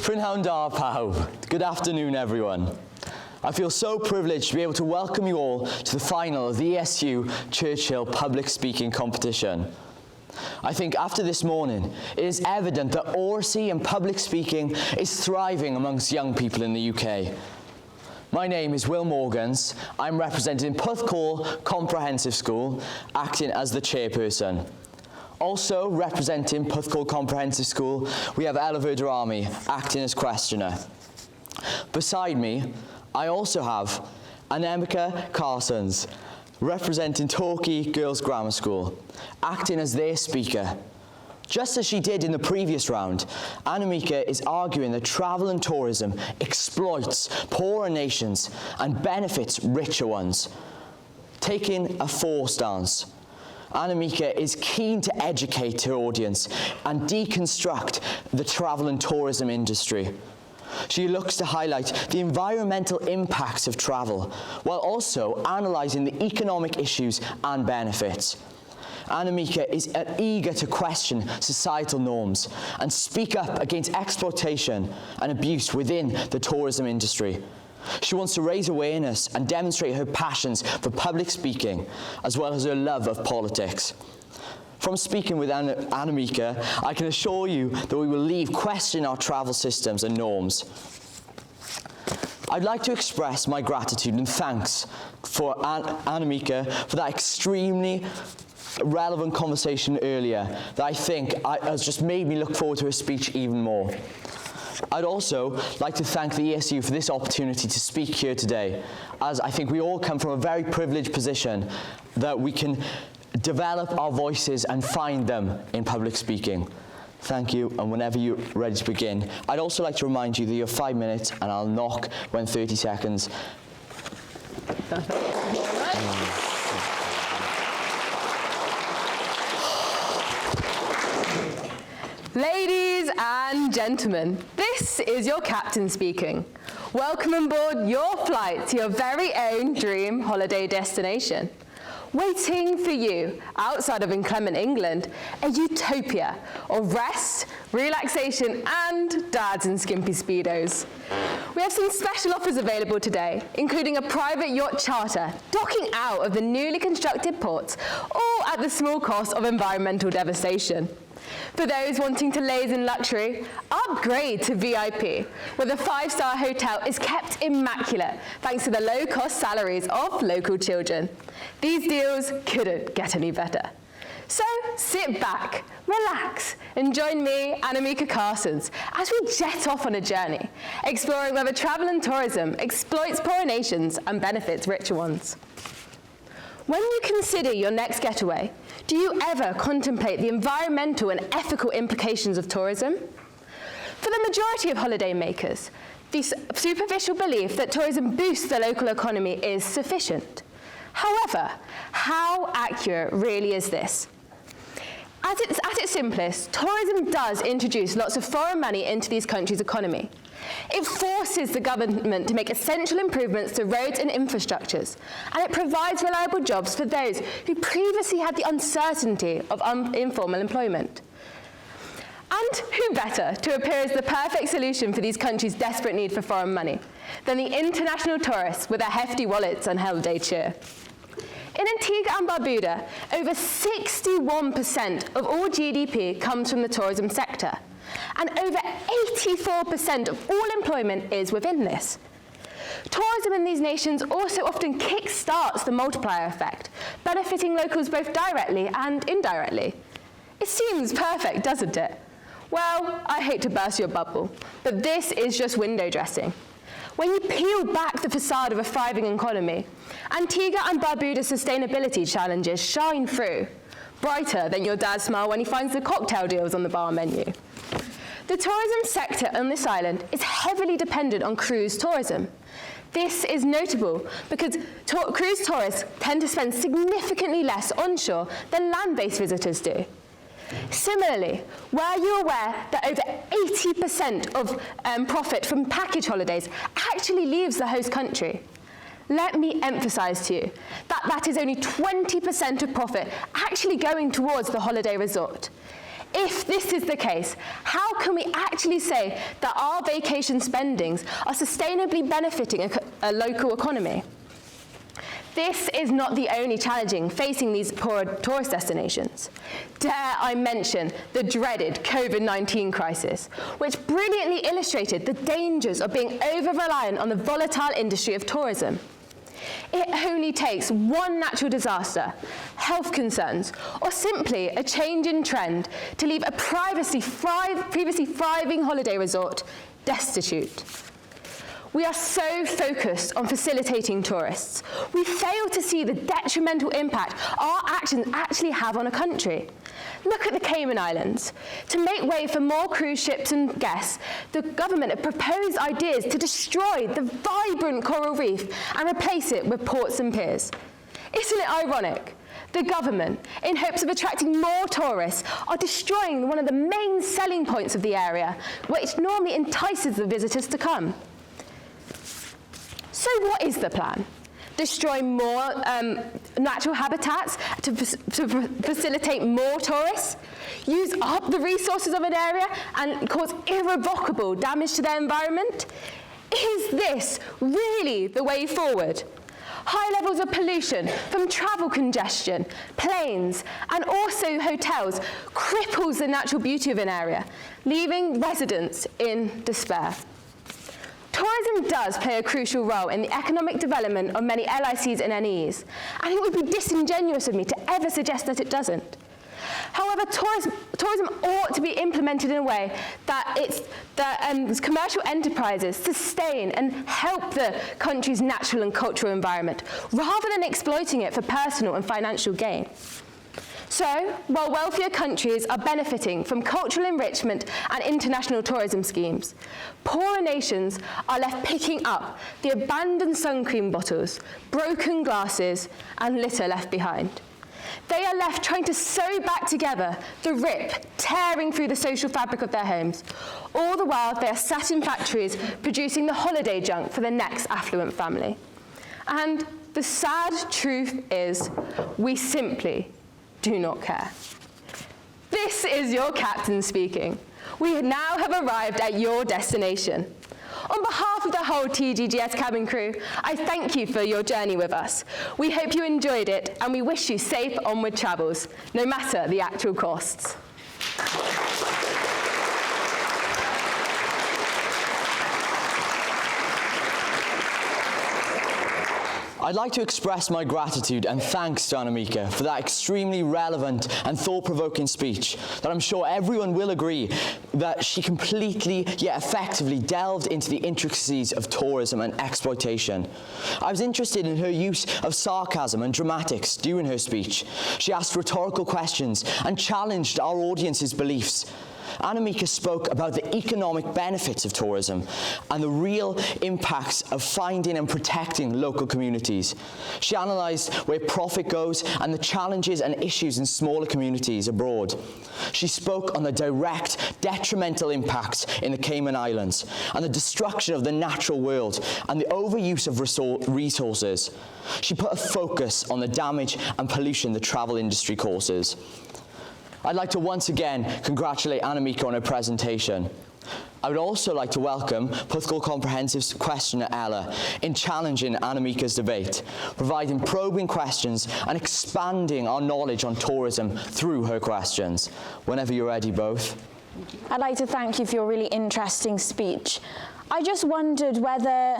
Prynhawn da pawb. Good afternoon, everyone. I feel so privileged to be able to welcome you all to the final of the ESU Churchill Public Speaking Competition. I think after this morning, it is evident that oracy and public speaking is thriving amongst young people in the UK. My name is Will Morgans. I'm representing Porthcawl Comprehensive School, acting as the chairperson. Also representing Porthcawl Comprehensive School, we have Ella Verderami, acting as questioner. Beside me, I also have Annemieke Carsons, representing Torquay Girls Grammar School, acting as their speaker. Just as she did in the previous round, Anamika is arguing that travel and tourism exploits poorer nations and benefits richer ones. Taking a for stance, Anamika is keen to educate her audience and deconstruct the travel and tourism industry. She looks to highlight the environmental impacts of travel, while also analysing the economic issues and benefits. Annemieke is eager to question societal norms and speak up against exploitation and abuse within the tourism industry. She wants to raise awareness and demonstrate her passions for public speaking, as well as her love of politics. From speaking with Annemieke, I can assure you that we will leave questioning our travel systems and norms. I'd like to express my gratitude and thanks for Annemieke for that extremely relevant conversation earlier that I think has just made me look forward to her speech even more. I'd also like to thank the ESU for this opportunity to speak here today, as I think we all come from a very privileged position that we can develop our voices and find them in public speaking. Thank you, and whenever you're ready to begin, I'd also like to remind you that you have 5 minutes, and I'll knock when 30 seconds. Ladies and gentlemen, this is your captain speaking. Welcome on board your flight to your very own dream holiday destination. Waiting for you, outside of inclement England, a utopia of rest, relaxation, and dads in skimpy Speedos. We have some special offers available today, including a private yacht charter, docking out of the newly constructed ports, all at the small cost of environmental devastation. For those wanting to laze in luxury, upgrade to VIP, where the 5-star hotel is kept immaculate thanks to the low-cost salaries of local children. These deals couldn't get any better. So sit back, relax, and join me, Annemieke Carsons, as we jet off on a journey, exploring whether travel and tourism exploits poorer nations and benefits richer ones. When you consider your next getaway, do you ever contemplate the environmental and ethical implications of tourism? For the majority of holiday makers, the superficial belief that tourism boosts the local economy is sufficient. However, how accurate really is this? At its simplest, tourism does introduce lots of foreign money into these countries' economy. It forces the government to make essential improvements to roads and infrastructures, and it provides reliable jobs for those who previously had the uncertainty of informal employment. And who better to appear as the perfect solution for these countries' desperate need for foreign money than the international tourists with their hefty wallets and holiday cheer? In Antigua and Barbuda, over 61% of all GDP comes from the tourism sector, and over 84% of all employment is within this. Tourism in these nations also often kick-starts the multiplier effect, benefiting locals both directly and indirectly. It seems perfect, doesn't it? Well, I hate to burst your bubble, but this is just window dressing. When you peel back the facade of a thriving economy, Antigua and Barbuda's sustainability challenges shine through, brighter than your dad's smile when he finds the cocktail deals on the bar menu. The tourism sector on this island is heavily dependent on cruise tourism. This is notable because cruise tourists tend to spend significantly less onshore than land-based visitors do. Similarly, were you aware that over 80% of profit from package holidays actually leaves the host country? Let me emphasize to you that that is only 20% of profit actually going towards the holiday resort. If this is the case, how can we actually say that our vacation spendings are sustainably benefiting a local economy? This is not the only challenge facing these poor tourist destinations. Dare I mention the dreaded COVID-19 crisis, which brilliantly illustrated the dangers of being over-reliant on the volatile industry of tourism. It only takes one natural disaster, health concerns, or simply a change in trend to leave a previously thriving holiday resort destitute. We are so focused on facilitating tourists, we fail to see the detrimental impact our actions actually have on a country. Look at the Cayman Islands. To make way for more cruise ships and guests, the government have proposed ideas to destroy the vibrant coral reef and replace it with ports and piers. Isn't it ironic? The government, in hopes of attracting more tourists, are destroying one of the main selling points of the area, which normally entices the visitors to come. So what is the plan? Destroy more natural habitats to facilitate more tourists? Use up the resources of an area and cause irrevocable damage to their environment? Is this really the way forward? High levels of pollution from travel congestion, planes, and also hotels cripples the natural beauty of an area, leaving residents in despair. Tourism does play a crucial role in the economic development of many LICs and NEs, and it would be disingenuous of me to ever suggest that it doesn't. However, tourism ought to be implemented in a way that commercial enterprises sustain and help the country's natural and cultural environment, rather than exploiting it for personal and financial gain. So, while wealthier countries are benefiting from cultural enrichment and international tourism schemes, poorer nations are left picking up the abandoned sun cream bottles, broken glasses, and litter left behind. They are left trying to sew back together the rip tearing through the social fabric of their homes. All the while, they are sat in factories producing the holiday junk for the next affluent family. And the sad truth is, we simply do not care. This is your captain speaking. We now have arrived at your destination. On behalf of the whole TGGS cabin crew, I thank you for your journey with us. We hope you enjoyed it, and we wish you safe onward travels, no matter the actual costs. I'd like to express my gratitude and thanks to Annemieke for that extremely relevant and thought-provoking speech that I'm sure everyone will agree that she completely yet effectively delved into the intricacies of tourism and exploitation. I was interested in her use of sarcasm and dramatics during her speech. She asked rhetorical questions and challenged our audience's beliefs. Annemieke spoke about the economic benefits of tourism and the real impacts of finding and protecting local communities. She analysed where profit goes and the challenges and issues in smaller communities abroad. She spoke on the direct detrimental impacts in the Cayman Islands and the destruction of the natural world and the overuse of resources. She put a focus on the damage and pollution the travel industry causes. I'd like to once again congratulate Annemieke on her presentation. I would also like to welcome Porthcawl Comprehensive questioner Ella in challenging Annemiek's debate, providing probing questions and expanding our knowledge on tourism through her questions. Whenever you're ready, both. I'd like to thank you for your really interesting speech. I just wondered whether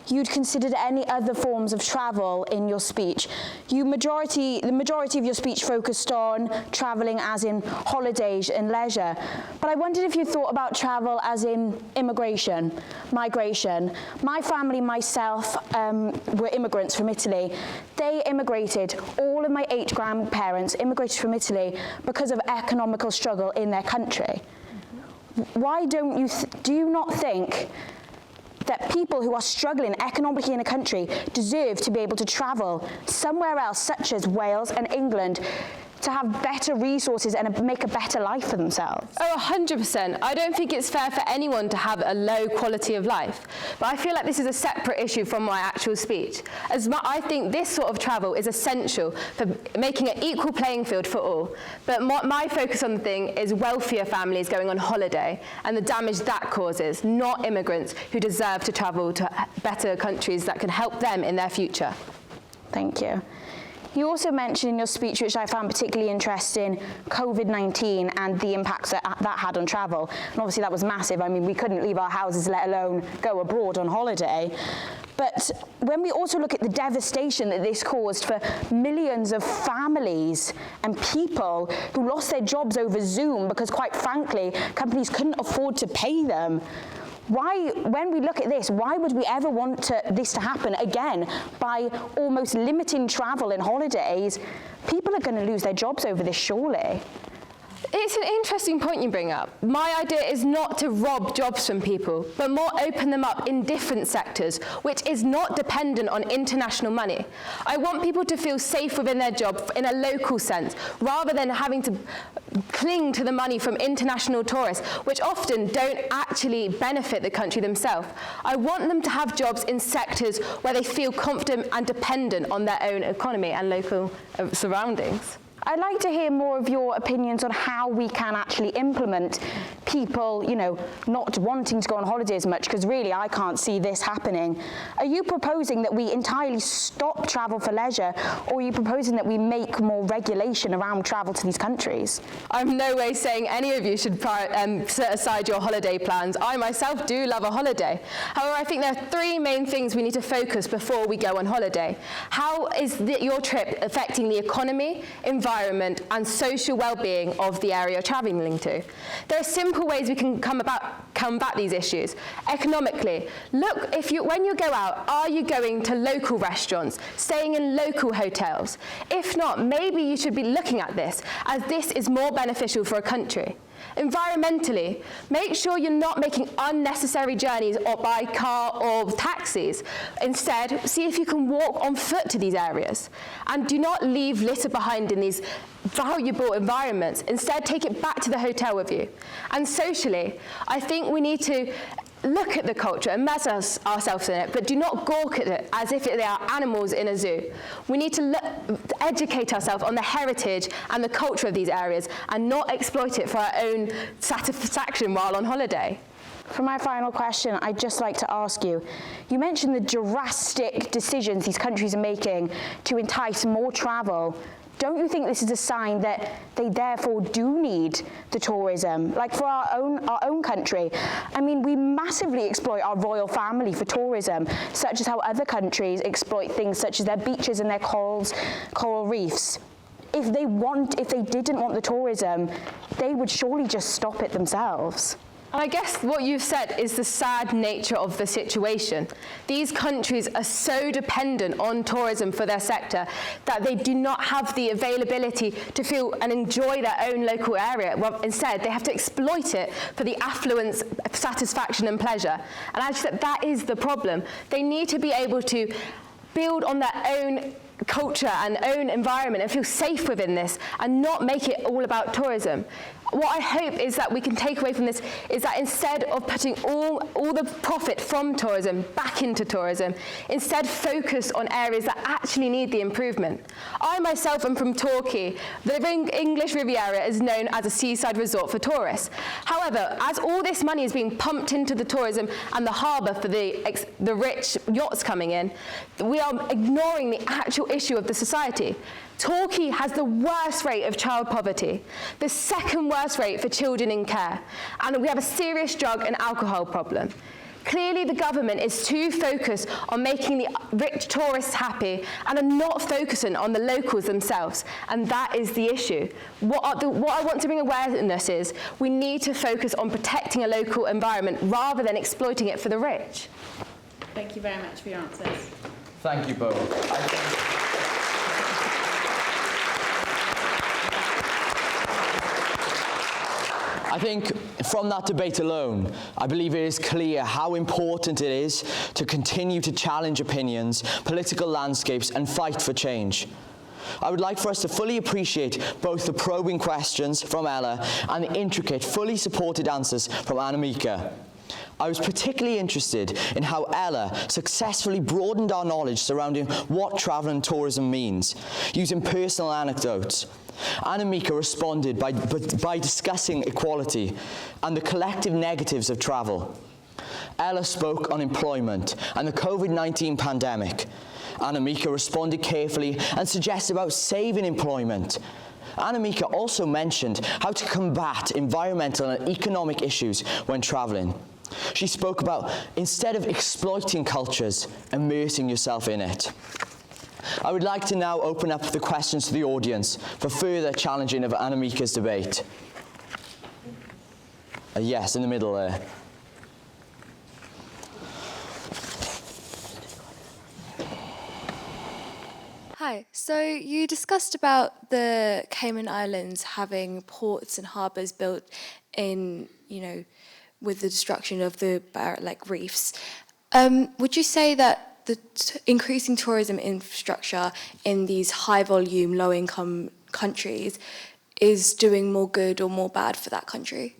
you'd considered any other forms of travel in your speech. The majority of your speech focused on travelling as in holidays and leisure, but I wondered if you thought about travel as in immigration, migration. My family, myself, were immigrants from Italy. They immigrated, all of my 8 grandparents immigrated from Italy because of economical struggle in their country. Why do you not think that people who are struggling economically in a country deserve to be able to travel somewhere else, such as Wales and England, to have better resources and make a better life for themselves. Oh, 100%. I don't think it's fair for anyone to have a low quality of life. But I feel like this is a separate issue from my actual speech. I think this sort of travel is essential for making an equal playing field for all. But my focus on the thing is wealthier families going on holiday and the damage that causes, not immigrants who deserve to travel to better countries that can help them in their future. Thank you. You also mentioned in your speech, which I found particularly interesting, COVID-19 and the impacts that had on travel. And obviously that was massive. I mean, we couldn't leave our houses, let alone go abroad on holiday. But when we also look at the devastation that this caused for millions of families and people who lost their jobs over Zoom because, quite frankly, companies couldn't afford to pay them, when we look at this, why would we ever want this to happen again by almost limiting travel and holidays? People are going to lose their jobs over this, surely. It's an interesting point you bring up. My idea is not to rob jobs from people, but more open them up in different sectors, which is not dependent on international money. I want people to feel safe within their job in a local sense, rather than having to cling to the money from international tourists, which often don't actually benefit the country themselves. I want them to have jobs in sectors where they feel confident and dependent on their own economy and local surroundings. I'd like to hear more of your opinions on how we can actually implement people, not wanting to go on holiday as much, because really I can't see this happening. Are you proposing that we entirely stop travel for leisure, or are you proposing that we make more regulation around travel to these countries? I'm no way saying any of you should set aside your holiday plans. I myself do love a holiday. However, I think there are three main things we need to focus before we go on holiday. How is your trip affecting the economy, environment, and social well-being of the area you're travelling to? There are simple ways we can combat these issues. Economically, look, when you go out, are you going to local restaurants, staying in local hotels? If not, maybe you should be looking at this, as this is more beneficial for a country. Environmentally, make sure you're not making unnecessary journeys or by car or taxis. Instead, see if you can walk on foot to these areas. And do not leave litter behind in these valuable environments. Instead, take it back to the hotel with you. And socially, I think we need to look at the culture, immerse ourselves in it, but do not gawk at it as if they are animals in a zoo. We need to educate ourselves on the heritage and the culture of these areas and not exploit it for our own satisfaction while on holiday. For my final question, I'd just like to ask you, you mentioned the drastic decisions these countries are making to entice more travel. Don't you think this is a sign that they therefore do need the tourism? Like for our own country, I mean, we massively exploit our royal family for tourism, such as how other countries exploit things such as their beaches and their coral reefs. If they didn't want the tourism, they would surely just stop it themselves. And I guess what you've said is the sad nature of the situation. These countries are so dependent on tourism for their sector that they do not have the availability to feel and enjoy their own local area. Well, instead, they have to exploit it for the affluence, satisfaction and pleasure. And actually, that is the problem. They need to be able to build on their own culture and own environment and feel safe within this and not make it all about tourism. What I hope is that we can take away from this is that instead of putting all the profit from tourism back into tourism, instead focus on areas that actually need the improvement. I myself am from Torquay. The English Riviera is known as a seaside resort for tourists. However, as all this money is being pumped into the tourism and the harbour for the rich yachts coming in, we are ignoring the actual issue of the society. Torquay has the worst rate of child poverty, the second worst rate for children in care, and we have a serious drug and alcohol problem. Clearly, the government is too focused on making the rich tourists happy and are not focusing on the locals themselves, and that is the issue. What I want to bring awareness is we need to focus on protecting a local environment rather than exploiting it for the rich. Thank you very much for your answers. Thank you both. I think from that debate alone, I believe it is clear how important it is to continue to challenge opinions, political landscapes, and fight for change. I would like for us to fully appreciate both the probing questions from Ella and the intricate, fully supported answers from Annemieke. I was particularly interested in how Ella successfully broadened our knowledge surrounding what travel and tourism means, using personal anecdotes. Annemieke responded by discussing equality and the collective negatives of travel. Ella spoke on employment and the COVID-19 pandemic. Annemieke responded carefully and suggested about saving employment. Annemieke also mentioned how to combat environmental and economic issues when travelling. She spoke about, instead of exploiting cultures, immersing yourself in it. I would like to now open up the questions to the audience for further challenging of Annemiek's debate. Yes, in the middle there. Hi, so you discussed about the Cayman Islands having ports and harbours built in, with the destruction of the Barrett-like reefs. Would you say that the increasing tourism infrastructure in these high-volume, low-income countries is doing more good or more bad for that country?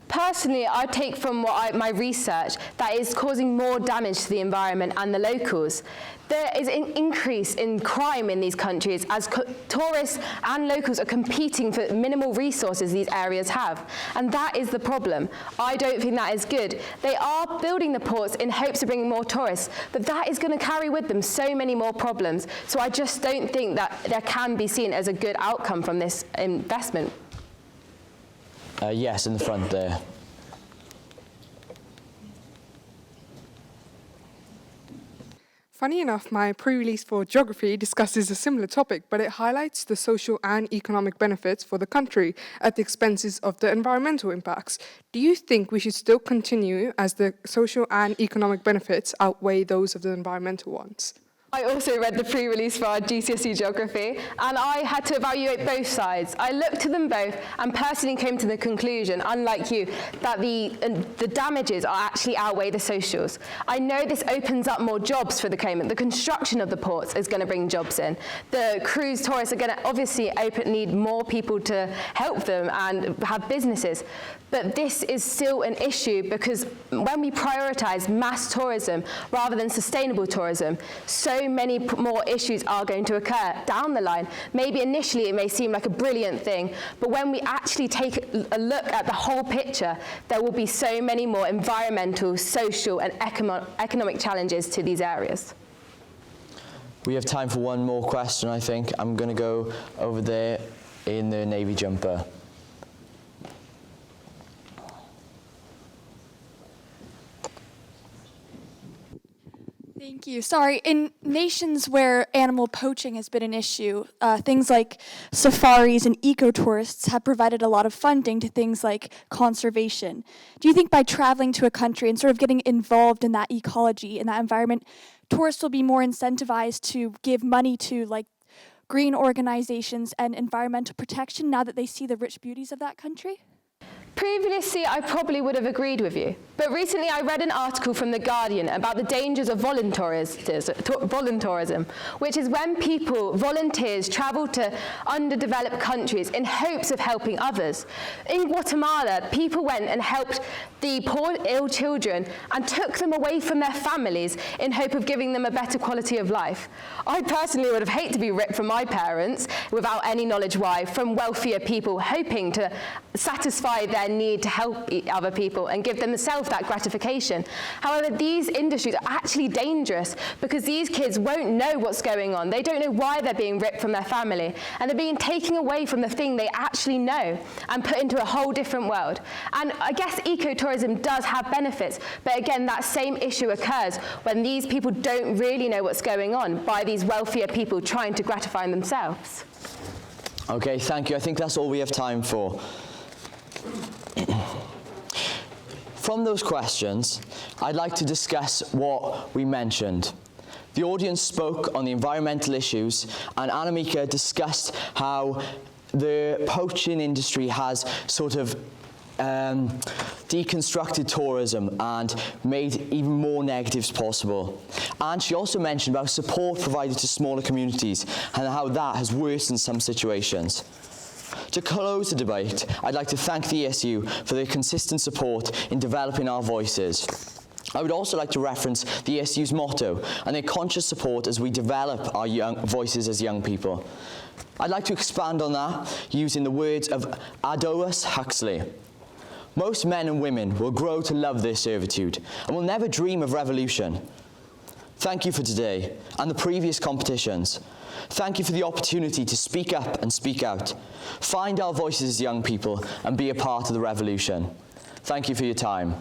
Personally, I take from my research that it's causing more damage to the environment and the locals. There is an increase in crime in these countries as tourists and locals are competing for minimal resources these areas have. And that is the problem. I don't think that is good. They are building the ports in hopes of bringing more tourists, but that is going to carry with them so many more problems. So I just don't think that there can be seen as a good outcome from this investment. Yes, in the front there. Funny enough, my pre-release for geography discusses a similar topic, but it highlights the social and economic benefits for the country at the expenses of the environmental impacts. Do you think we should still continue as the social and economic benefits outweigh those of the environmental ones? I also read the pre-release for our GCSE geography, and I had to evaluate both sides. I looked at them both and personally came to the conclusion, unlike you, that the damages are actually outweigh the socials. I know this opens up more jobs for the Cayman. The construction of the ports is going to bring jobs in. The cruise tourists are going to obviously need more people to help them and have businesses. But this is still an issue because when we prioritise mass tourism rather than sustainable tourism, so many more issues are going to occur down the line. Maybe initially it may seem like a brilliant thing, but when we actually take a look at the whole picture, there will be so many more environmental, social and economic challenges to these areas. We have time for one more question, I think. I'm going to go over there in the navy jumper. Thank you. Sorry, in nations where animal poaching has been an issue, things like safaris and eco-tourists have provided a lot of funding to things like conservation. Do you think by traveling to a country and sort of getting involved in that ecology, in that environment, tourists will be more incentivized to give money to like green organizations and environmental protection now that they see the rich beauties of that country? Previously, I probably would have agreed with you, but recently I read an article from The Guardian about the dangers of voluntourism, which is when volunteers travel to underdeveloped countries in hopes of helping others. In Guatemala, people went and helped the poor, ill children and took them away from their families in hope of giving them a better quality of life. I personally would have hated to be ripped from my parents, without any knowledge why, from wealthier people hoping to satisfy their need to help other people and give themselves that gratification. However, these industries are actually dangerous because these kids won't know what's going on. They don't know why they're being ripped from their family, and they're being taken away from the thing they actually know and put into a whole different world. And I guess ecotourism does have benefits, but again, that same issue occurs when these people don't really know what's going on by these wealthier people trying to gratify themselves. Okay, thank you. I think that's all we have time for. From those questions, I'd like to discuss what we mentioned. The audience spoke on the environmental issues, and Annemieke discussed how the poaching industry has sort of deconstructed tourism and made even more negatives possible. And she also mentioned about support provided to smaller communities and how that has worsened some situations. To close the debate, I'd like to thank the ESU for their consistent support in developing our voices. I would also like to reference the ESU's motto and their conscious support as we develop our voices as young people. I'd like to expand on that using the words of Aldous Huxley. Most men and women will grow to love their servitude and will never dream of revolution. Thank you for today and the previous competitions. Thank you for the opportunity to speak up and speak out. Find our voices as young people and be a part of the revolution. Thank you for your time.